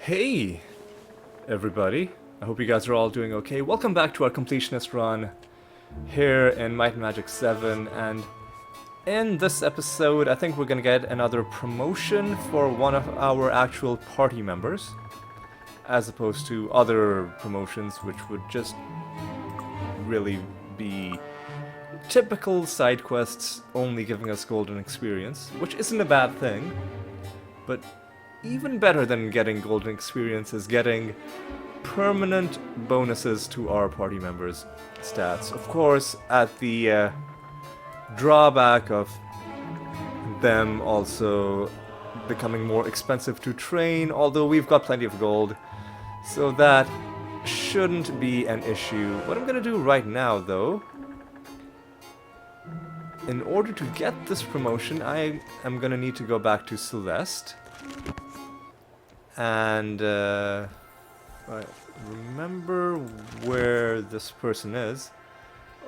Hey, everybody. I hope you guys are all doing okay. Welcome back to our completionist run here in Might and Magic VII, and in this episode I think we're gonna get another promotion for one of our actual party members, as opposed to other promotions which would just really be typical side quests only giving us golden experience, which isn't a bad thing, but even better than getting golden experience is getting permanent bonuses to our party members' stats. Of course, at the drawback of them also becoming more expensive to train, although we've got plenty of gold, so that shouldn't be an issue. What I'm gonna do right now, though, in order to get this promotion, I am gonna need to go back to Celeste. And I remember where this person is.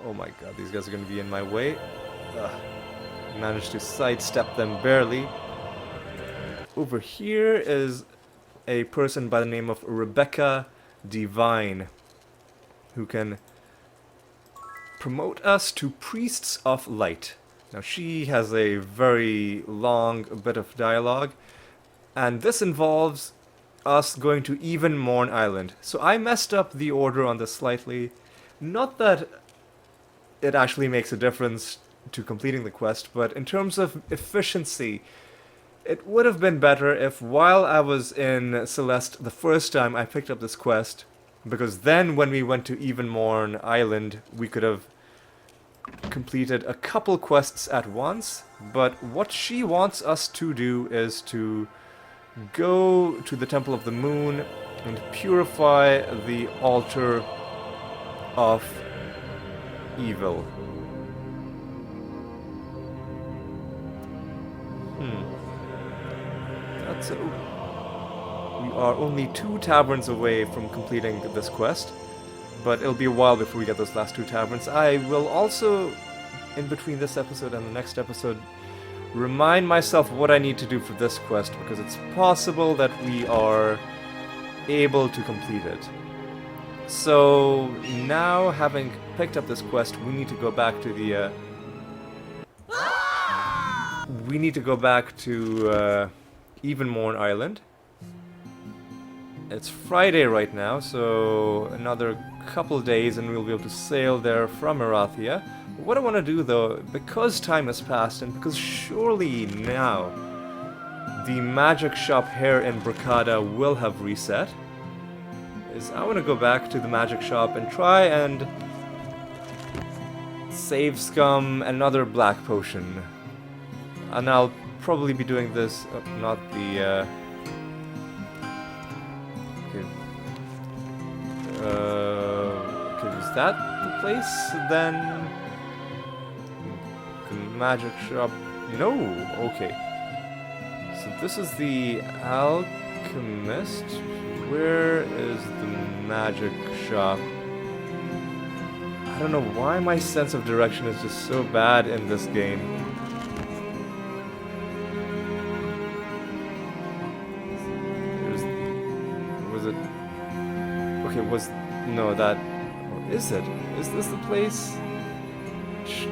Oh my god, these guys are going to be in my way. Managed to sidestep them barely. Over here is a person by the name of Rebecca Divine, who can promote us to Priests of Light. Now she has a very long bit of dialogue, and this involves us going to Evenmorn Island. So I messed up the order on this slightly. Not that it actually makes a difference to completing the quest, but in terms of efficiency, it would have been better if while I was in Celeste the first time I picked up this quest, because then when we went to Evenmorn Island we could have completed a couple quests at once. But what she wants us to do is to go to the Temple of the Moon and purify the altar of evil. That's we are only 2 taverns away from completing this quest, but it'll be a while before we get those last 2 taverns. I will also, in between this episode and the next episode, remind myself what I need to do for this quest, because it's possible that we are able to complete it. So now, having picked up this quest, we need to go back to the Evenmorn Island. It's Friday right now, so another couple days and we'll be able to sail there from Erathia. What I want to do, though, because time has passed, and because surely now the magic shop here in Bracada will have reset, is I want to go back to the magic shop and try and save scum another black potion. And I'll probably be doing this, not the, okay, is that the place, then? The magic shop. No, okay. So this is the alchemist. Where is the magic shop? I don't know why my sense of direction is just so bad in this game. No, that... Or is it? Is this the place?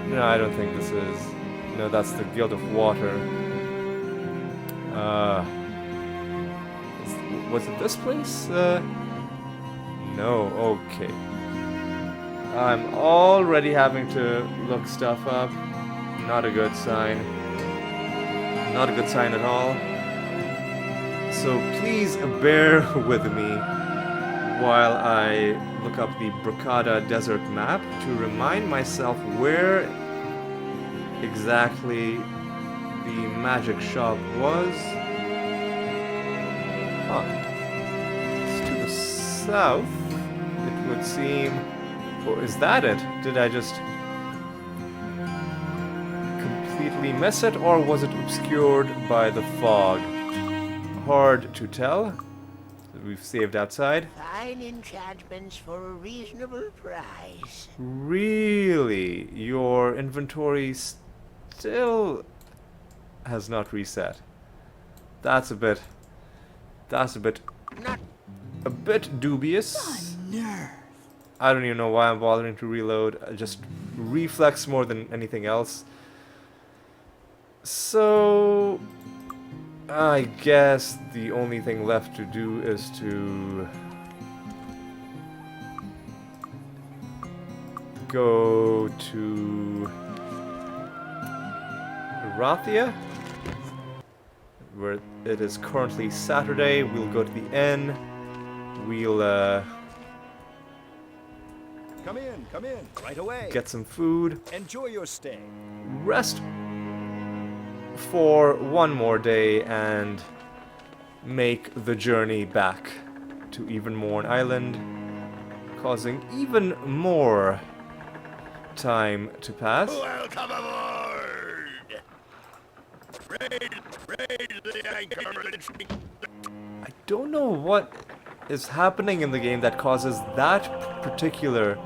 No, I don't think this is. No, that's the Guild of Water. Was it this place? No, okay. I'm already having to look stuff up. Not a good sign. Not a good sign at all. So please bear with me while I look up the Bracada Desert map to remind myself where exactly the magic shop was. It's to the south, it would seem. Or is that it? Did I just completely miss it, or was it obscured by the fog? Hard to tell. We've saved outside. Fine enchantments for a reasonable price. Really? Your inventory still has not reset. That's a bit Not a bit dubious. I don't even know why I'm bothering to reload. Just reflex more than anything else. So I guess the only thing left to do is to go to Rathia, where it is currently Saturday. We'll go to the inn. We'll Come in, right away. get some food. Enjoy your stay. Rest for one more day and make the journey back to Evenmorn Island, causing even more time to pass. Welcome aboard. Raise the anchor. I don't know what is happening in the game that causes that particular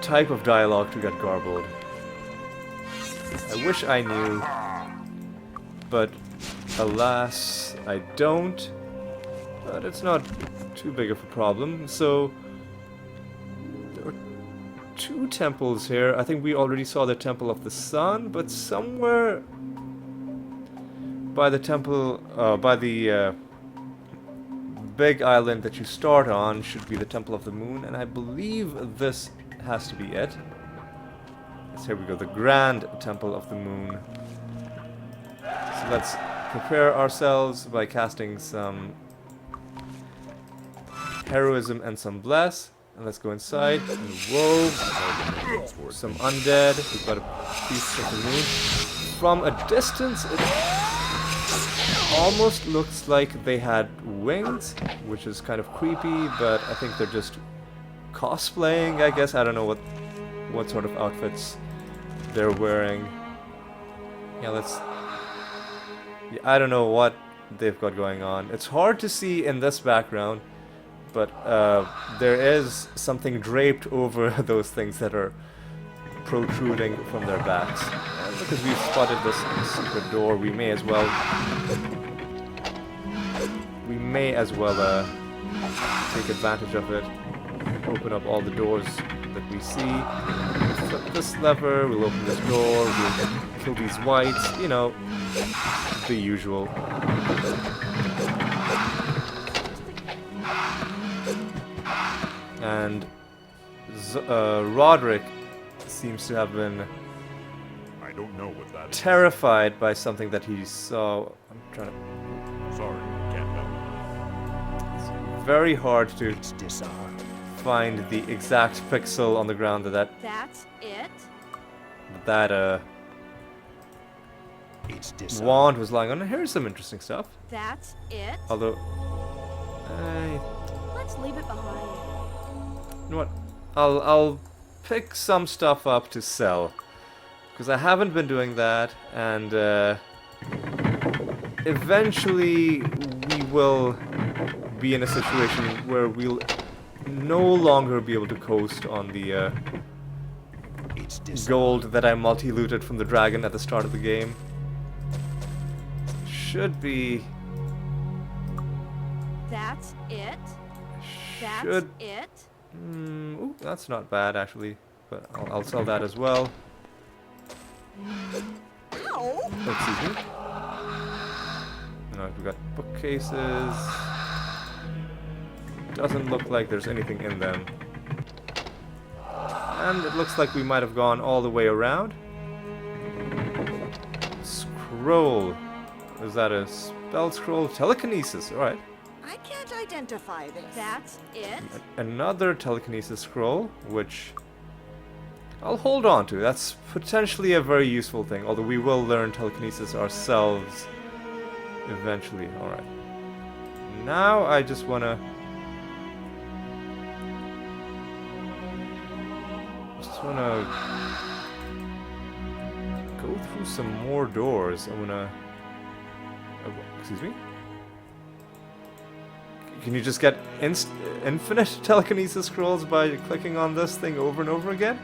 type of dialogue to get garbled. I wish I knew, but alas, I don't. But it's not too big of a problem. So there are two temples here. I think we already saw the Temple of the Sun, but somewhere by the temple, by the big island that you start on should be the Temple of the Moon, and I believe this has to be it. Yes, here we go, the Grand Temple of the Moon. So let's prepare ourselves by casting some heroism and some bless. And let's go inside. And whoa, some undead. We've got a piece of the moon. From a distance, it almost looks like they had wings, which is kind of creepy, but I think they're just cosplaying, I guess. I don't know what sort of outfits they're wearing. Yeah, I don't know what they've got going on. It's hard to see in this background, but there is something draped over those things that are protruding from their backs. And because we've spotted this secret door, we may as well take advantage of it. Open up all the doors that we see. Flip this lever, we'll open this door, we'll kill these whites, you know, the usual. And Roderick seems to have been I don't know what that is. terrified by something that he saw. I'm trying to... Sorry, can't help. It's very hard to find the exact pixel on the ground that That's it? wand was lying on. And here's some interesting stuff. That's it? Although, Let's leave it behind. you know what? I'll pick some stuff up to sell, because I haven't been doing that, and eventually we will be in a situation where we'll no longer be able to coast on the gold that I multi-looted from the dragon at the start of the game. Should be... That's it? That's Should... it? Ooh, that's not bad actually, but I'll sell that as well. Ow! Excuse me. Alright, we got bookcases. Doesn't look like there's anything in them. And it looks like we might have gone all the way around. Scroll. Is that a spell scroll? Telekinesis, alright. I can't identify this. That's it? Another telekinesis scroll, which I'll hold on to. That's potentially a very useful thing, although we will learn telekinesis ourselves eventually. Alright. Now I just wanna... go through some more doors. I'm gonna... excuse me? Can you just get infinite telekinesis scrolls by clicking on this thing over and over again?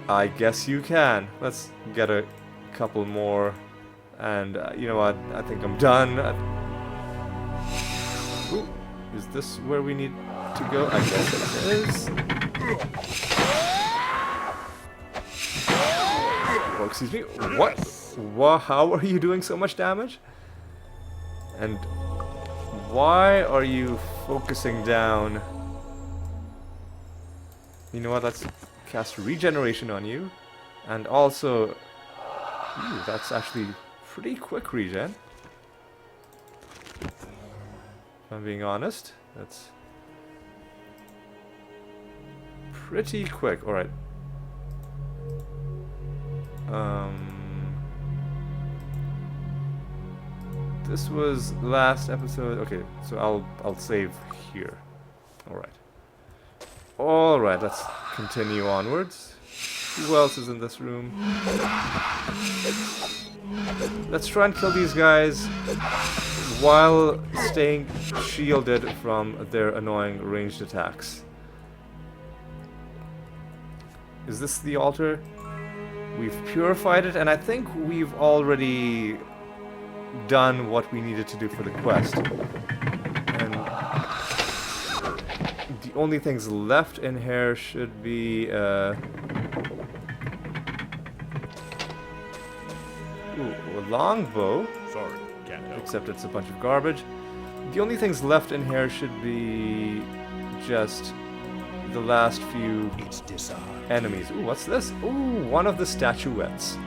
I guess you can. Let's get a couple more And you know what? I think I'm done. Ooh, is this where we need to go? I guess it is. Oh, excuse me. What? How are you doing so much damage? And why are you focusing down? You know what? Let's cast regeneration on you. And also, ooh, that's actually pretty quick regen. If I'm being honest, that's pretty quick. Alright. This was last episode. Okay, so I'll save here. Alright, let's continue onwards. Who else is in this room? Let's try and kill these guys while staying shielded from their annoying ranged attacks. Is this the altar? We've purified it, and I think we've already done what we needed to do for the quest. And the only things left in here should be ooh, a longbow. Sorry, can't help. Except it's a bunch of garbage. The only things left in here should be just the last few enemies. Ooh, what's this? Ooh, one of the statuettes.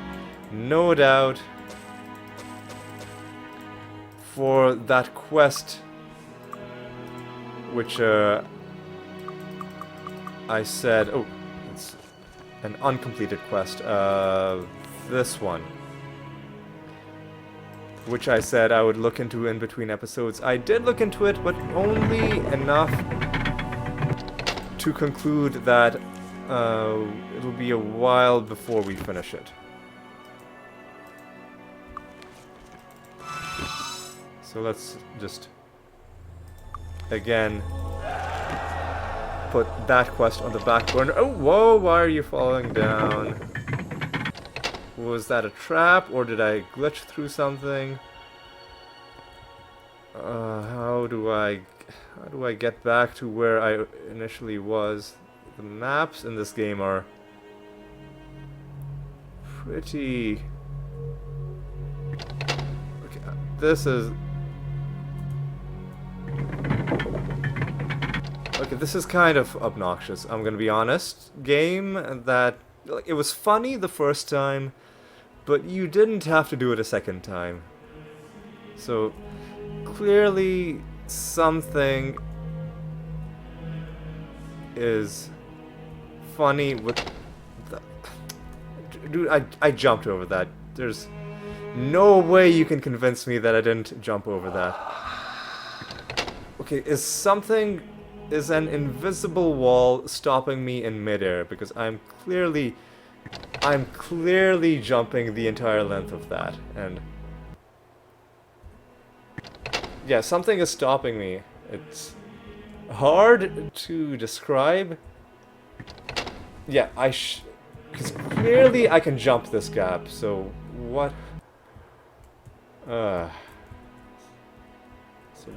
No doubt for that quest, which I said, oh, it's an uncompleted quest. This one, which I said I would look into in between episodes. I did look into it, but only enough to conclude that it'll be a while before we finish it. So let's just, again, put that quest on the back burner. Oh, whoa, why are you falling down? Was that a trap, or did I glitch through something? How do I get back to where I initially was? The maps in this game are pretty... Okay, this is... Okay, this is kind of obnoxious, I'm gonna be honest. Game that... Like, it was funny the first time, but you didn't have to do it a second time. So, clearly something is funny with the... Dude, I jumped over that. There's no way you can convince me that I didn't jump over that. Okay, is an invisible wall stopping me in midair? Because I'm clearly jumping the entire length of that, and yeah, something is stopping me. It's hard to describe. Yeah, because clearly I can jump this gap, so what? So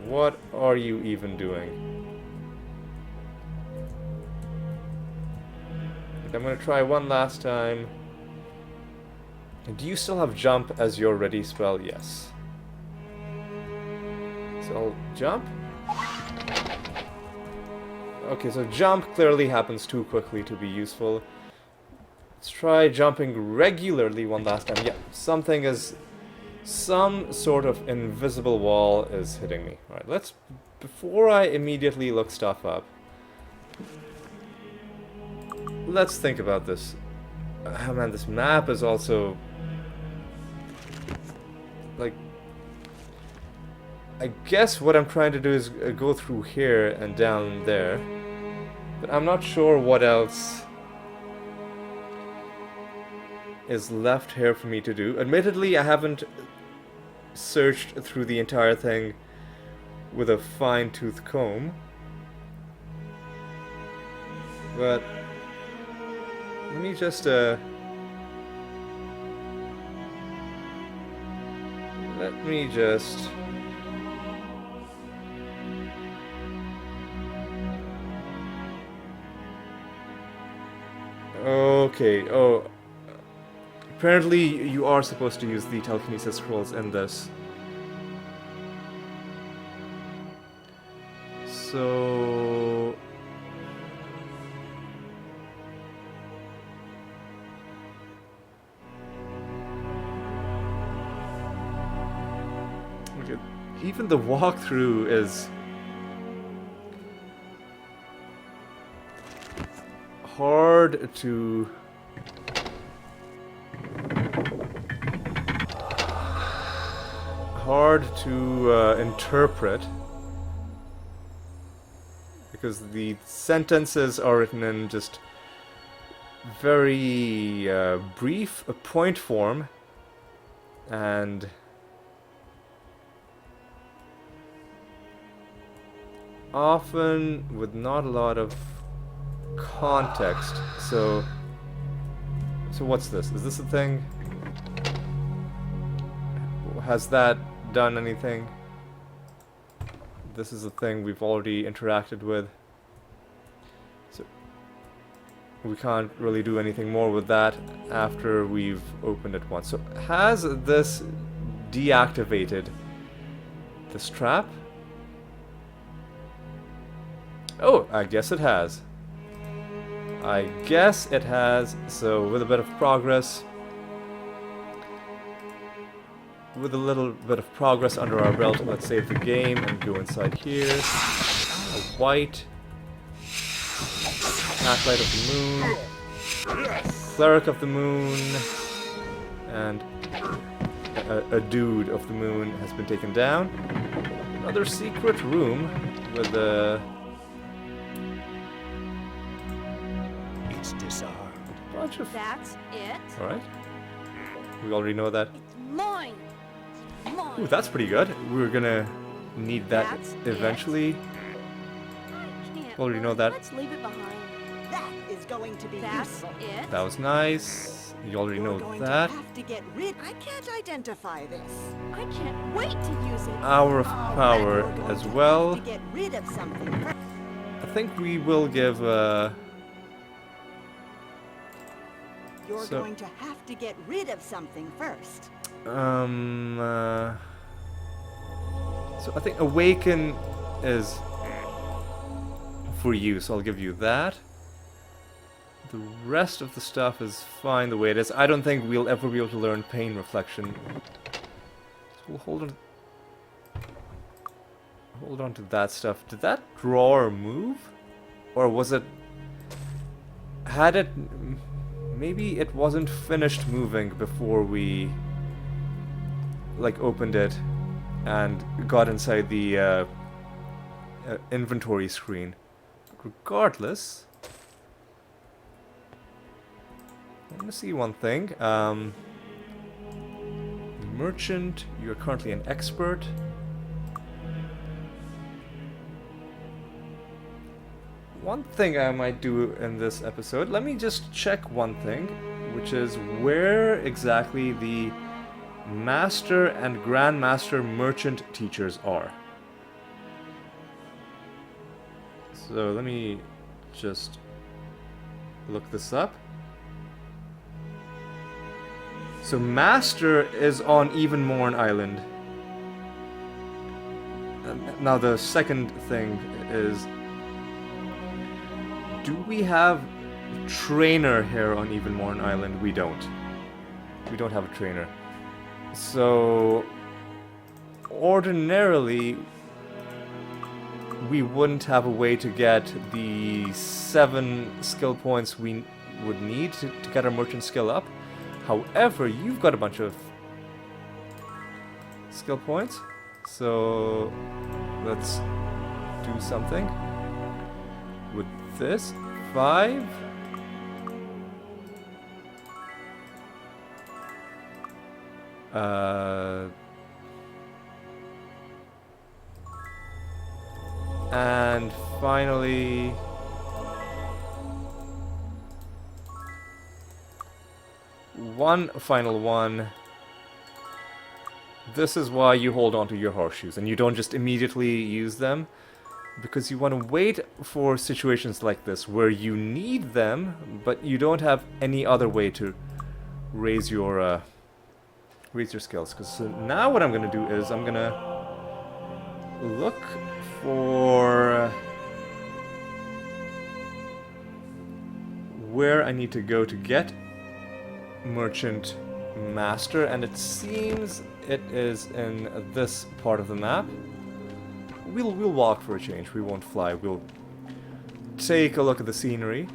what are you even doing? I'm gonna try one last time. Do you still have jump as your ready spell? Yes. So I'll jump. Okay, so jump clearly happens too quickly to be useful. Let's try jumping regularly one last time. Yeah, some sort of invisible wall is hitting me. Alright, let's, before I immediately look stuff up, let's think about this. Oh man, this map is also... Like... I guess what I'm trying to do is go through here and down there. But I'm not sure what else is left here for me to do. Admittedly, I haven't searched through the entire thing with a fine-tooth comb. But... let me just, let me just... Okay, oh... Apparently you are supposed to use the Telekinesis Scrolls in this. So... Okay, even the walkthrough is... hard to... interpret, because the sentences are written in just very brief point form, and often with not a lot of context. So what's this? Is this a thing? Has that done anything? This is a thing we've already interacted with. So we can't really do anything more with that after we've opened it once. So has this deactivated this trap? Oh, I guess it has. I guess it has. So with a bit of progress, with a little bit of progress under our belt, let's save the game and go inside here. A white Acolyte of the Moon, Cleric of the Moon, and a Dude of the Moon has been taken down. Another secret room with a It's disarmed. bunch of... That's it. Alright. We already know that. It's mine. Mine. Ooh, that's pretty good. We're gonna need that That's it. eventually. I can't Already know that. Let's leave it behind. That is going to be That's useful. it. That was nice. You already You're know going that. to have to get rid. I can't identify this. I can't wait to use it. Hour of You're Power going as to well. have to get rid of something first. I think we will give You're So- going to have to get rid of something first. so I think Awaken is for you, so I'll give you that. The rest of the stuff is fine the way it is. I don't think we'll ever be able to learn Pain Reflection. So we'll hold on to that stuff. Did that drawer move? Or was it... Had it... Maybe it wasn't finished moving before we... like opened it and got inside the inventory screen. Regardless, I want to see one thing. Merchant, you're currently an expert. One thing I might do in this episode, let me just check one thing, which is where exactly the Master and Grandmaster Merchant teachers are. So let me just look this up. So Master is on Evenmorn Island. Now the second thing is, do we have trainer here on Evenmorn Island? We don't. We don't have a trainer. So ordinarily we wouldn't have a way to get the 7 skill points we would need to get our merchant skill up. However, you've got a bunch of skill points, so let's do something with this. 5. And finally, one final one. This is why you hold on to your horseshoes and you don't just immediately use them, because you want to wait for situations like this where you need them, but you don't have any other way to raise your skills. Because now what I'm gonna do is I'm gonna look for where I need to go to get Merchant Master, and it seems it is in this part of the map. We'll walk for a change. We won't fly. We'll take a look at the scenery.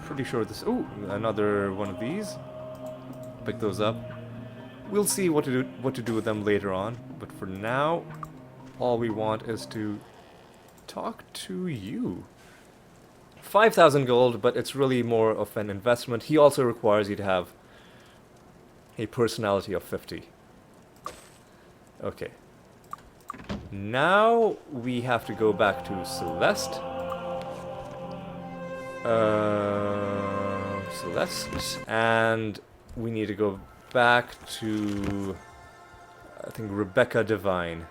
Pretty sure this. Ooh, another one of these. Pick those up. We'll see what to do with them later on. But for now, all we want is to talk to you. 5,000 gold, but it's really more of an investment. He also requires you to have a personality of 50. Okay. Now we have to go back to Celeste. Celeste, and we need to go back to, I think, Rebecca Divine.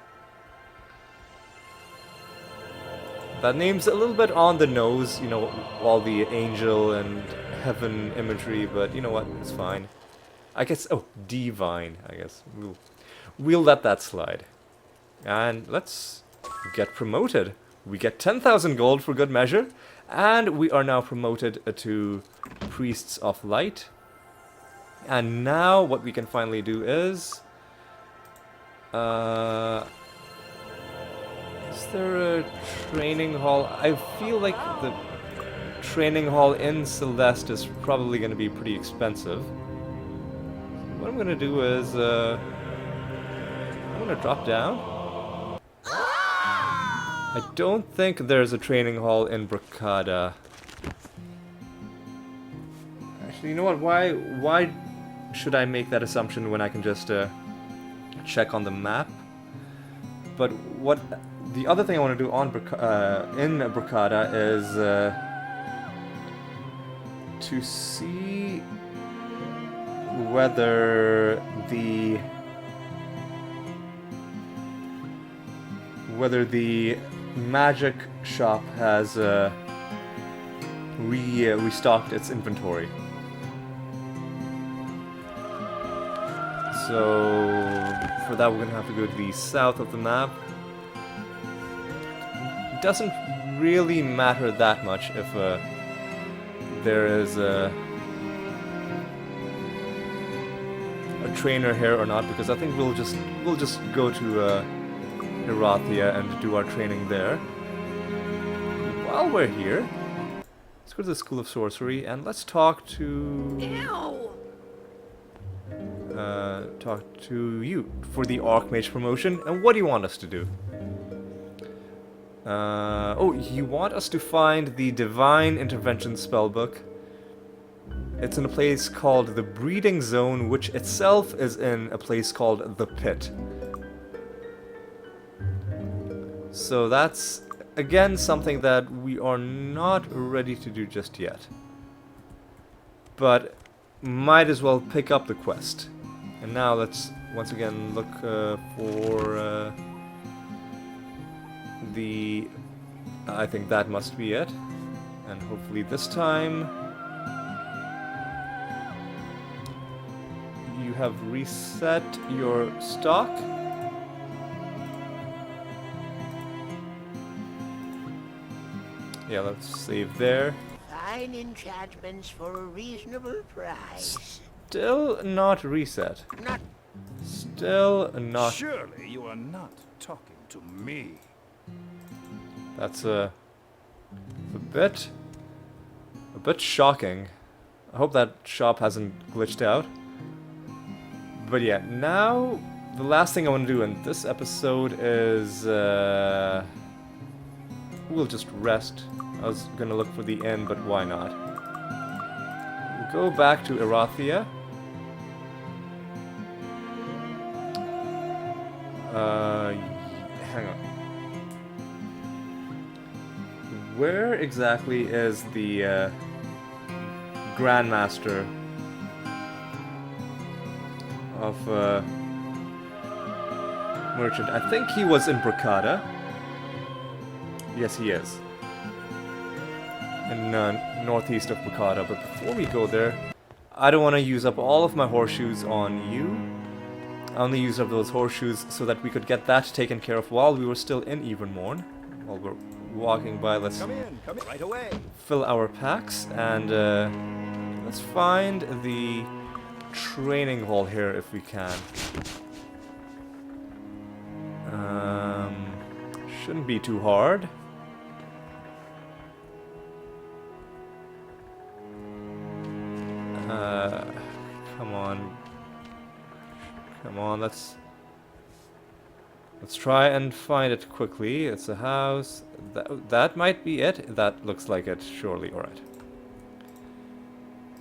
That name's a little bit on the nose, you know, all the angel and heaven imagery, but you know what, it's fine. I guess, oh, Divine, I guess. We'll let that slide. And let's get promoted. We get 10,000 gold for good measure, and we are now promoted to Priests of Light. And now what we can finally do is there a training hall? I feel like the training hall in Celeste is probably going to be pretty expensive. What I'm going to do is I'm going to drop down. I don't think there's a training hall in Bracada. Actually, you know what? Why should I make that assumption when I can just check on the map? But what the other thing I want to do on in Bracada is to see whether the magic shop has restocked its inventory. So for that we're gonna have to go to the south of the map. It doesn't really matter that much if there is a trainer here or not, because I think we'll just go to Erathia and do our training there. While we're here, let's go to the School of Sorcery and let's talk to you for the Archmage Promotion. And what do you want us to do? Oh, you want us to find the Divine Intervention spellbook. It's in a place called the Breeding Zone, which itself is in a place called the Pit. So that's, again, something that we are not ready to do just yet. But might as well pick up the quest. And now let's once again look for the... I think that must be it. And hopefully this time you have reset your stock. Yeah, let's save there. Fine enchantments for a reasonable price. Still not reset. Not Still not. Surely you are not talking to me. That's a bit shocking. I hope that shop hasn't glitched out. But yeah, now the last thing I want to do in this episode is we'll just rest. I was gonna look for the inn, but why not? We'll go back to Erathia. Hang on. where exactly is the Grandmaster of Merchant? I think he was in Bracada. Yes, he is. In northeast of Bracada. But before we go there, I don't want to use up all of my horseshoes on you. I only used up those horseshoes so that we could get that taken care of while we were still in Evermorn. While we're walking by, let's Come in right away. fill our packs and let's find the training hall here if we can. Shouldn't be too hard. Come on. Come on, let's try and find it quickly. It's a house. That might be it. That looks like it, surely. Alright.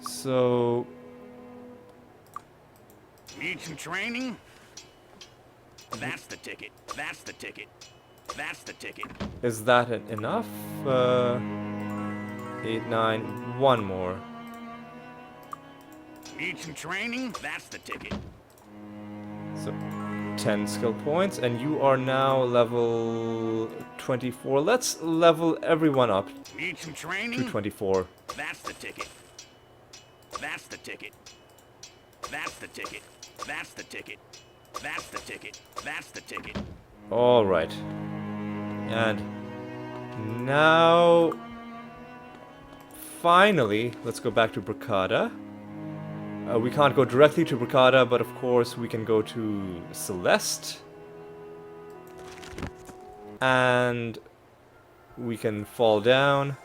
So... Need some training? That's the ticket. That's the ticket. That's the ticket. is that enough? 8, 9, one more. Need some training? That's the ticket. So, 10 skill points, and you are now level 24. Let's level everyone up Need some training? to 24. That's the ticket. That's the ticket. That's the ticket. That's the ticket. That's the ticket. That's the ticket. Alright. And now, finally, let's go back to Bracada. We can't go directly to Bracada, but of course we can go to Celeste. And we can fall down.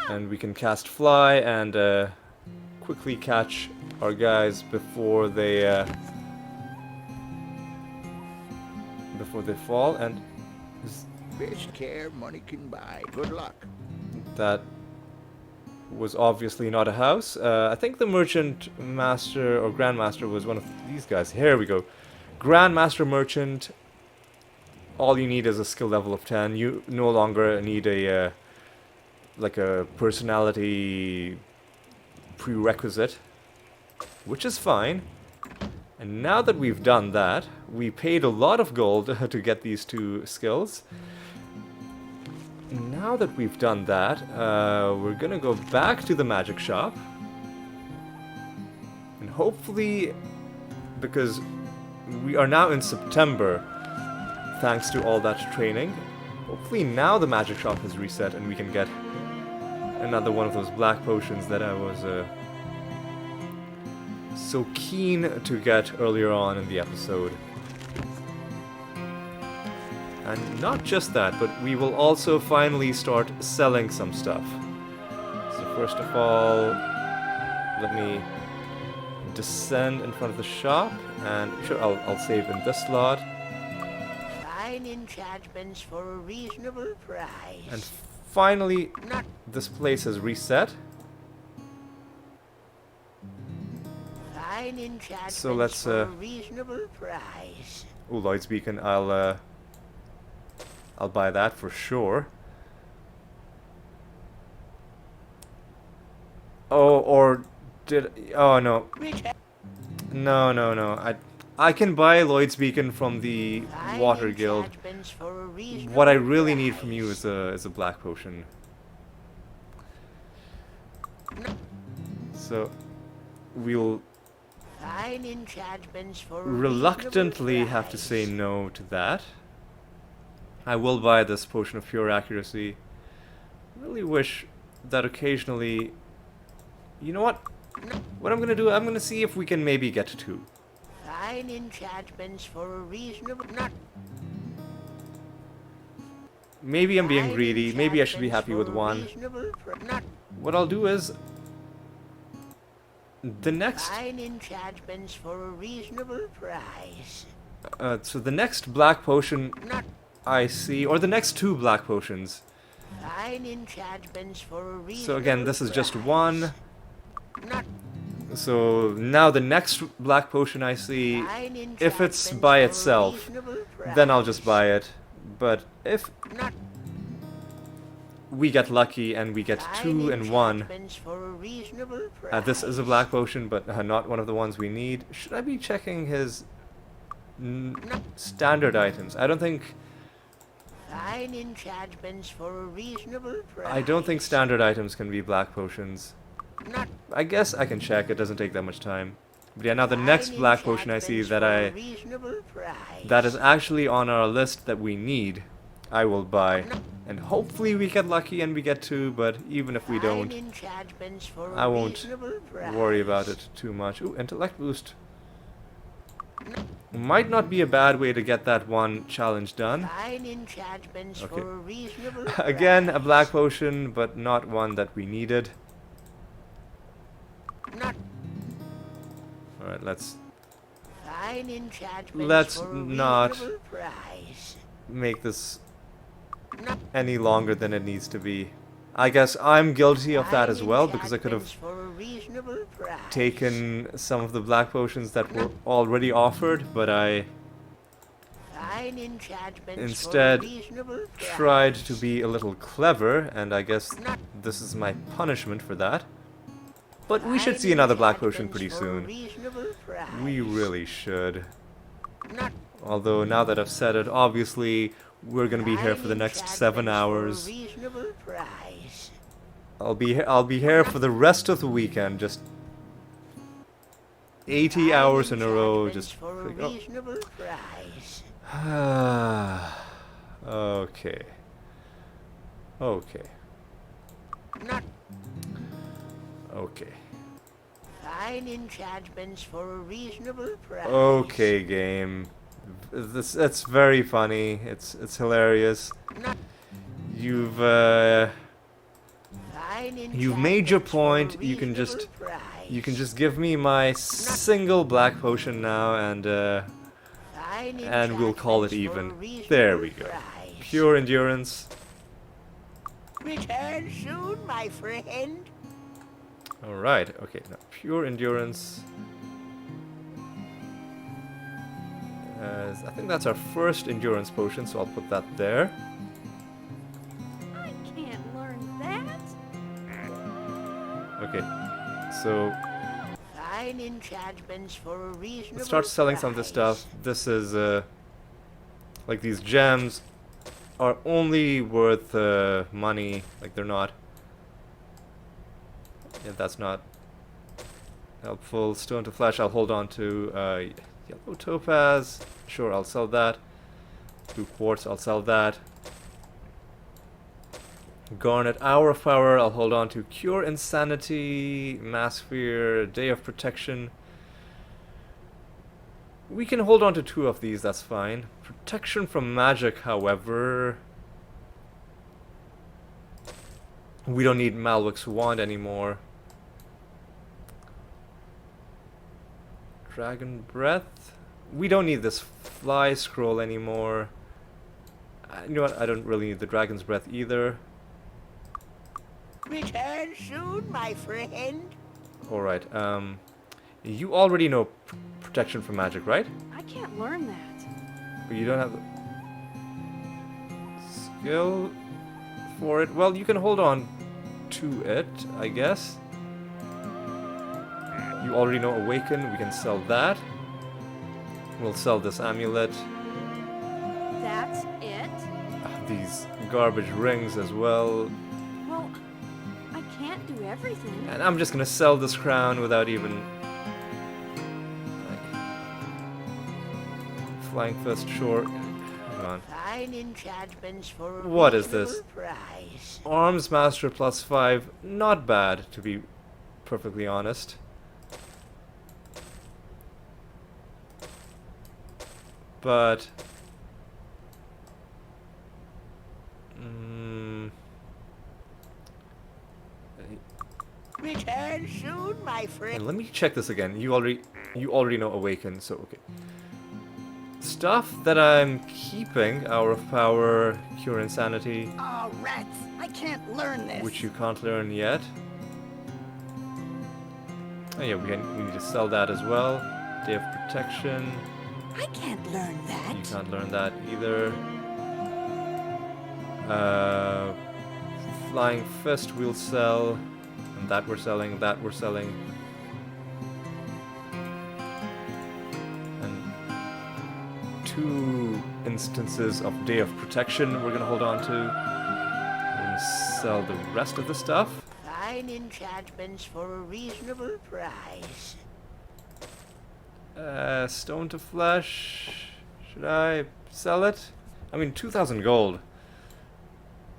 And we can cast Fly and quickly catch our guys before they fall. And Best care money can buy. Good luck. that was obviously not a house. I think the Merchant Master or Grandmaster was one of these guys. Here we go. Grandmaster Merchant. All you need is a skill level of 10. You no longer need a like a personality prerequisite, which is fine. And now that we've done that, we paid a lot of gold to get these two skills. Now that we've done that, we're gonna go back to the magic shop. And hopefully, because we are now in September, thanks to all that training, hopefully now the magic shop has reset and we can get another one of those black potions that I was so keen to get earlier on in the episode. And not just that, but we will also finally start selling some stuff. So first of all, let me descend in front of the shop, and sure, I'll save in this slot. Fine enchantments for a reasonable price. And finally, Not this place has reset. fine enchantments So let's, for a reasonable price. Oh, Lloyd's Beacon, I'll buy that for sure. Oh, or did... Oh, no. Rich No. I can buy Lloyd's Beacon from the fine Water Guild. enchantments for a reasonable What I really need from price. you is a black potion. So we'll Fine enchantments for a reluctantly reasonable have to say price. no to that. I will buy this potion of pure accuracy. Really wish that occasionally... You know what? What I'm gonna do, I'm gonna see if we can maybe get to 2. Fine enchantments for a reasonable not Maybe I'm being fine greedy, maybe I should be happy with enchantments 1. for a reasonable not What I'll do is... The next... fine enchantments for a reasonable price. so the next black potion Not I see, or the next 2 black potions. fine enchantments for a reasonable So again, this is just price. 1. Not So now the next black potion I see, Fine if it's enchantments by for a itself, reasonable then I'll just price. buy it. But if Not we get lucky and we get fine 2 and 1, enchantments for a reasonable price. this is a black potion, but not one of the ones we need. Should I be checking his standard items? I don't think Fine enchantments for a reasonable price. I don't think standard items can be black potions. Not I guess I can check. It doesn't take that much time. But yeah, now the fine next black potion I see enchantments that for a reasonable price. that is actually on our list that we need, I will buy. And hopefully we get lucky and we get 2, but even if we Fine don't, enchantments for a I won't reasonable price. worry about it too much. Ooh, intellect boost. Might not be a bad way to get that one challenge done. Fine enchantments Okay. for a reasonable Again, a price. black potion, but not one that we needed. Not Alright, let's fine enchantments Let's for a not reasonable price. make this Not any longer than it needs to be. I guess I'm guilty of that fine as well, because I could enchantments have for a reasonable price. taken some of the black potions that were already offered, but I Fine enchantments instead for a reasonable price. tried to be a little clever, and I guess Not this is my punishment for that. But we should fine see another black potion pretty enchantments for a soon. reasonable price. We really should. Not Although now that I've said it, obviously we're gonna be here for the fine next 7 enchantments for a hours. reasonable price. I'll be here for the rest of the weekend, just 80 Fine hours in a row, enchantments just for a click- oh. reasonable price. Okay. Okay. Not Okay. fine enchantments for a reasonable price. Okay, game. It's very funny. It's hilarious. Not You've fine you've made your enchantments for a point. You can just reasonable price. you can just give me my single black potion now, and Fine we'll call it enchantments for a even. There we reasonable go. price. Pure endurance. Return soon, my friend. All right. Okay. Now pure endurance. I think that's our first endurance potion, so I'll put that there. I can't learn that. Okay. So Fine enchantments for a reasonable let's start selling some of this price. stuff. This is like these gems are only worth money. Like they're not. Yeah, that's not helpful. Stone to flesh. I'll hold on to yellow topaz. Sure, I'll sell that. Blue quartz. I'll sell that. Garnet, Hour of Power, I'll hold on to. Cure Insanity, Mass Fear, Day of Protection. We can hold on to 2 of these, that's fine. Protection from Magic, however... We don't need Malwick's Wand anymore. Dragon Breath? We don't need this Fly Scroll anymore. You know what, I don't really need the Dragon's Breath either. Return soon, my friend. Alright, you already know protection from magic, right? I can't learn that. But you don't have the skill for it. Well, you can hold on to it, I guess. You already know Awaken, we can sell that. We'll sell this amulet. That's it? These garbage rings as well. Well, I can't do everything. And I'm just gonna sell this crown without even... like... Flying Fist, sure. Hang on. Fine enchantments for a What is this? reasonable price. Arms Master +5, not bad, to be perfectly honest. But... Return soon, my and friend. let me check this again. You already know Awaken, so okay. Stuff that I'm keeping, Hour of Power, Cure Insanity, Oh, rats! I can't learn this. which you can't learn yet. Oh yeah, we need to sell that as well. Day of Protection. I can't learn that. You can't learn that either. Flying Fist we'll sell. And that we're selling, that we're selling. And 2 instances of Day of Protection we're gonna hold on to. We're gonna sell the rest of the stuff. Fine enchantments for a reasonable price. Stone to Flesh. Should I sell it? I mean, 2,000 gold.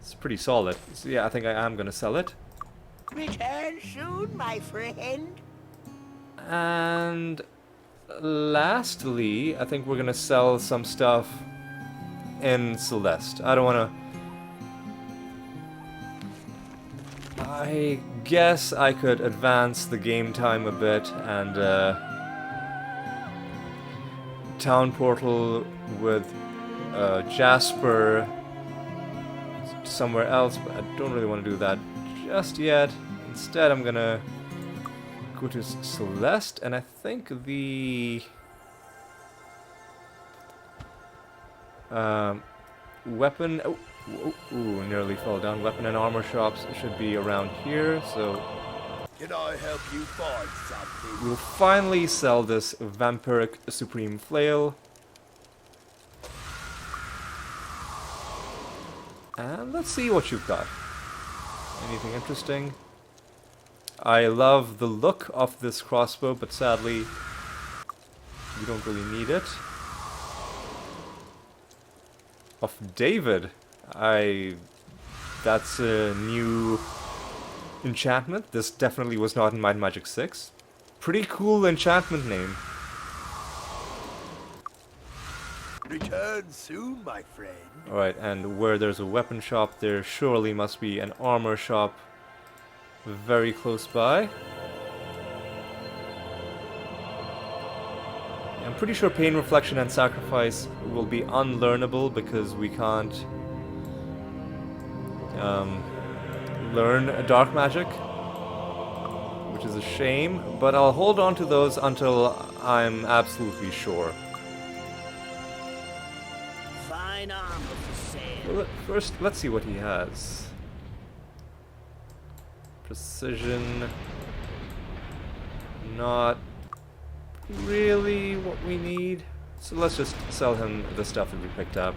It's pretty solid. So yeah, I think I am gonna sell it. Return soon, my friend. And lastly, I think we're gonna sell some stuff in Celeste. I don't wanna... I guess I could advance the game time a bit and town portal with Jasper somewhere else, but I don't really want to do that just yet. Instead, I'm gonna go to Celeste, and I think the weapon... Ooh, nearly fell down. Weapon and armor shops should be around here, so... Can I help you find something? We'll finally sell this Vampiric Supreme Flail. And let's see what you've got. Anything interesting? I love the look of this crossbow, but sadly, you don't really need it. Of David. That's a new enchantment. This definitely was not in Might and Magic VI. Pretty cool enchantment name. Return soon, my friend. Alright, and where there's a weapon shop, there surely must be an armor shop very close by. I'm pretty sure Pain, Reflection, and Sacrifice will be unlearnable because we can't learn dark magic, which is a shame, but I'll hold on to those until I'm absolutely sure. Fine armor for sale. Well, first, let's see what he has. Precision. Not really what we need. So let's just sell him the stuff that we picked up.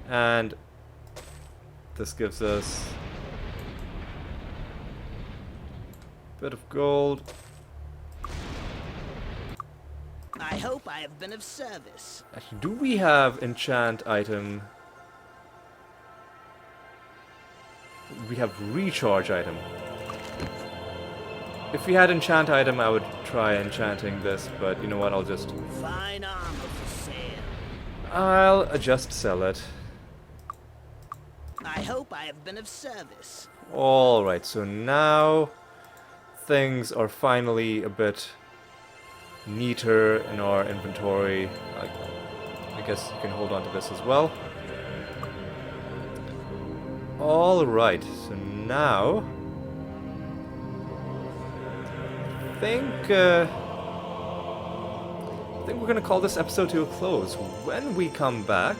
And this gives us a bit of gold. I hope I have been of service. Actually, do we have enchant item? We have recharge item. If we had enchant item, I would try enchanting this, but you know what, I'll just... Fine armor for sale. I'll just sell it. I hope I have been of service. Alright, so now things are finally a bit neater in our inventory. I guess you can hold on to this as well. Alright, so now I think we're gonna call this episode to a close. When we come back,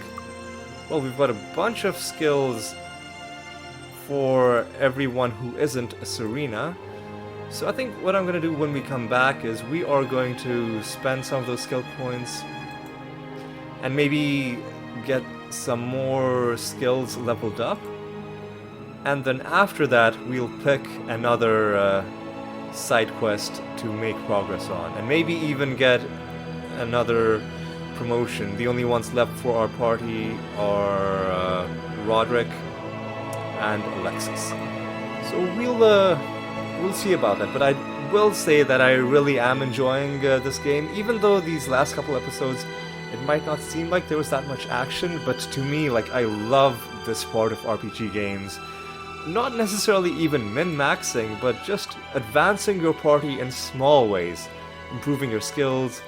well, we've got a bunch of skills for everyone who isn't a Serena. So I think what I'm gonna do when we come back is we are going to spend some of those skill points and maybe get some more skills leveled up. And then after that, we'll pick another side quest to make progress on. And maybe even get another promotion. The only ones left for our party are Roderick and Alexis. So we'll see about that. But I will say that I really am enjoying this game. Even though these last couple episodes, it might not seem like there was that much action. But to me, like, I love this part of RPG games. Not necessarily even min-maxing, but just advancing your party in small ways. Improving your skills,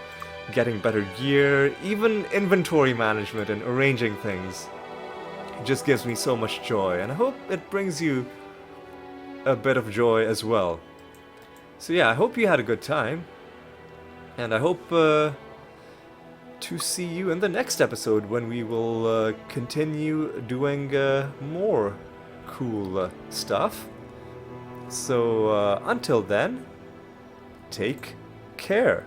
getting better gear, even inventory management and arranging things. It just gives me so much joy, and I hope it brings you a bit of joy as well. So yeah, I hope you had a good time. And I hope to see you in the next episode when we will continue doing more cool stuff. So until then, take care.